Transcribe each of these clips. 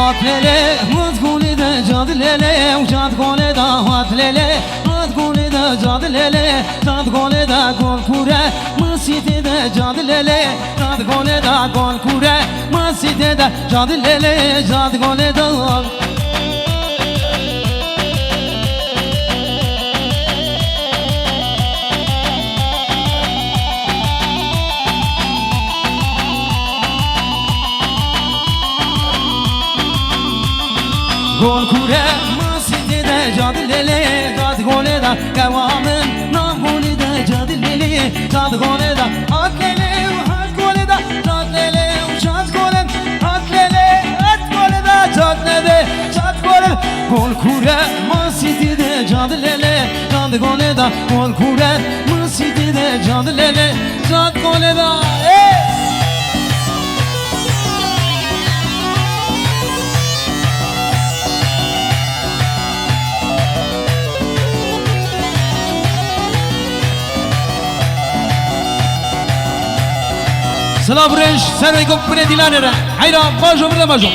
هات ليلي ما تقولي ده جاد ليلي وجاد قولي ده هات ليلي ما تقولي ده جاد ليلي جاد قولي ده قول كوره ما سيتي ده جاد ليلي جاد قولي ده قول كوره ما سيتي ده جاد ليلي جاد قولي ده قول كوره ما سيتي ده جاد ليلي جاد قولي ده قوامن نام قولي ده جاد ليلي جاد قولي ده هات ليلي وهات قولي ده جاد ليلي وجاد قولي هات ليلي هات قولي ده جاد ليلي جاد قولي قول كوره ما سيتي ده جاد ليلي جاد قولي ده قول كوره ما سيتي ده جاد ليلي جاد قولي ده سلام برنج سر يقوم بنا ديلاننا حيرا باجو بنا باجو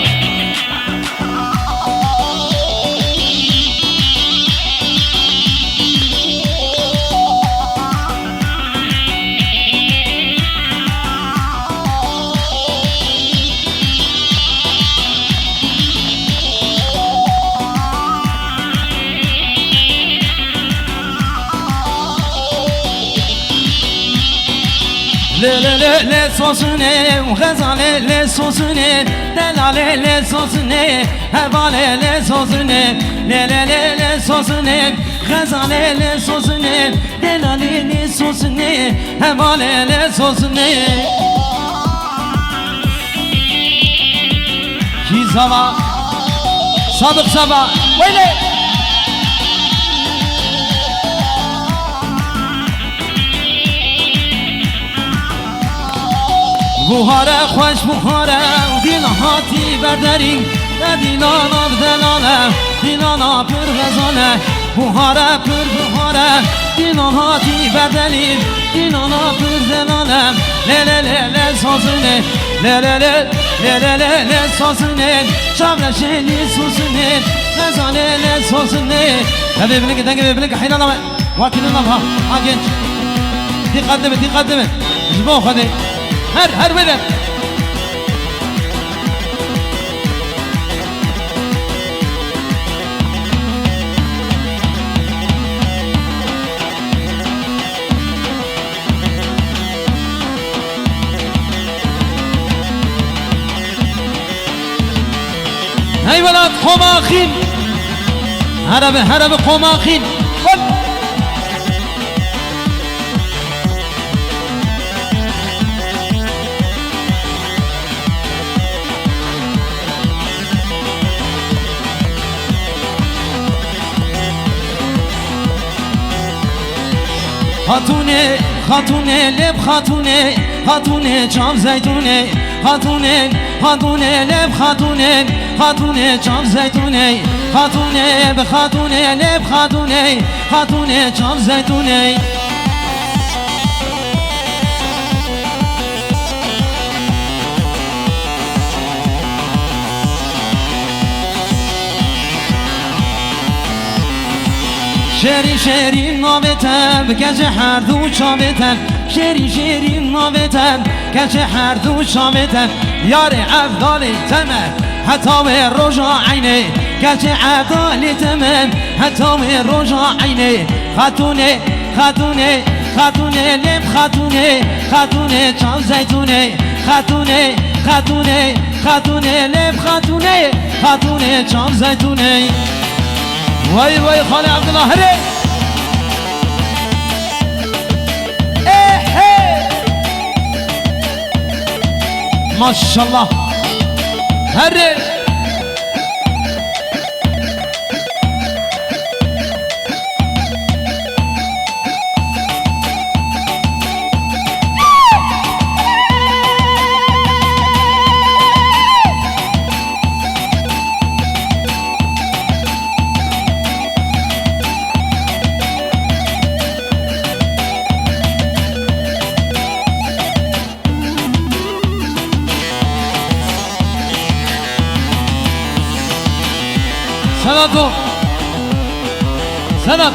لي لي لي لي صوصني وغزالي لي صوصني دلالي لي صوصني هبالي لي صوصني لي لي لي لي صوصني غزالي لي صوصني دلالي لي صوصني هبالي لي صوصني كي صبا صادق صبا ويلي بوهاره خوش بوهاره و دیل هاتی برداریم و دیلانا بدلانه دیلانا پر غزانه بوهاره پر بوهاره دیلان هاتی برداریم دیلانا پر دلانه لیله لیله سازنه لیله لیله لیله سازنه شبرشه لی سوزنه غزانه لی سازنه هذا بلنك دنگ بلنك حين الله واكل الله اجنج دي قدمت جبوه خدي هر بدر هاي ولاد قماخين هرب قماخين خاتونه خاتونه لب خاتونه خاتونه چام زیتونه خاتونه خاتونه لب خاتونه خاتونه چام زیتونه خاتونه به خاتونه لب خاتونه خاتونه چام زیتونه شری شری نابتم گچه هر دو چابتم شری شری نابتم گچه هر دو چابتم یار افضال تمام حتی به رجا عینه گچه افضال تمام حتی به رجا عینه خاتونه خاتونه خاتونه لب خاتونه خاتونه چام زیتونه خاتونه خاتونه خاتونه لب خاتونه خاتونه چام زیتونه وای وای خاله عبدالله هره ماشاءالله هره Salatu Selam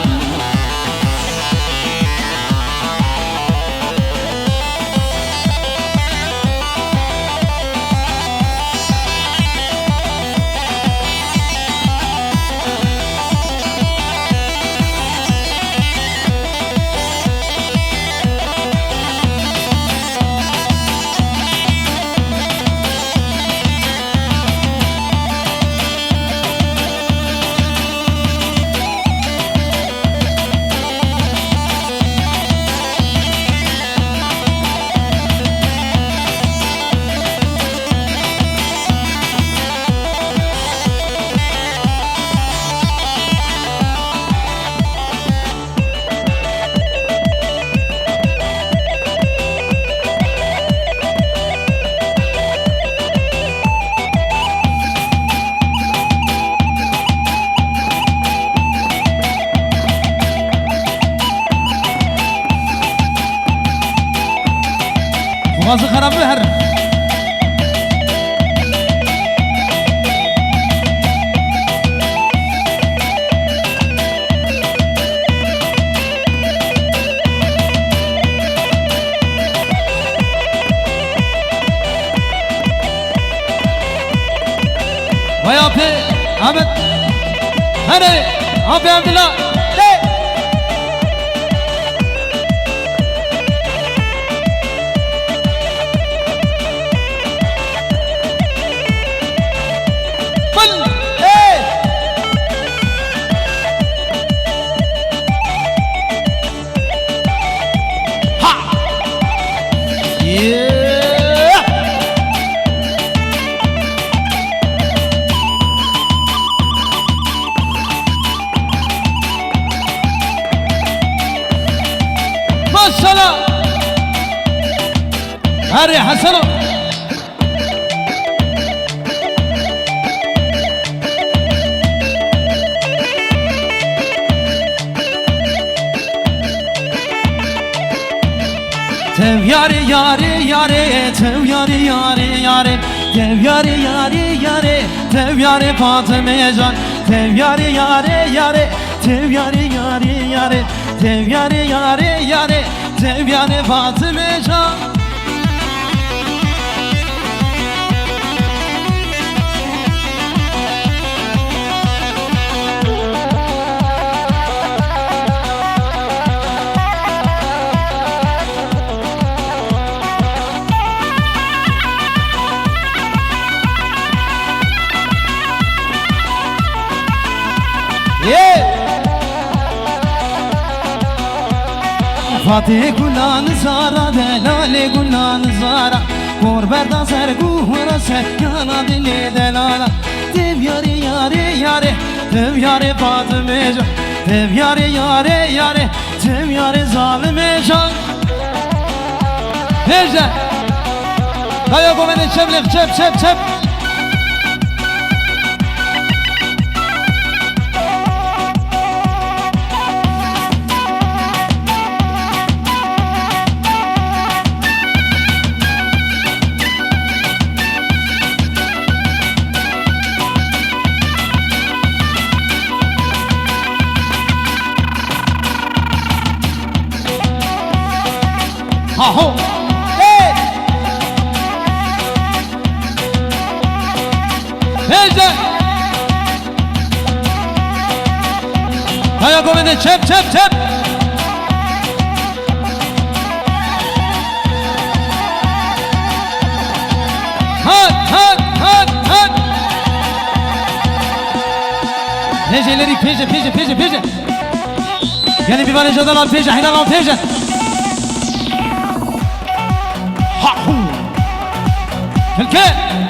Boğazı karabı her Vay abi Ahmet Hadi abi Abdullah Maşallah Hadi Hasan'ım Tev yare yare yare Tev yare yare yare Tev yare yare yare Tev yare Fatıma can Tev yare yare yare Tev yare yare yare Tev yare yare yare Tev yare Fatıma can Fatih gulan zara delale gulan zara Korberda serguhra se yana dili delala Dev yare yare yare Dev yare Fatıma can Dev yare yare yare Dev yare zalime can Nerede? Kaya komene çeplik çep çep çep Aho, hey! Nerede? Kaya komende çep çep çep. Hat hat hat hat. Neceleri peşe. Yani bir var ecadan al peşe, hilal al peşe. Ha hu. Tilke.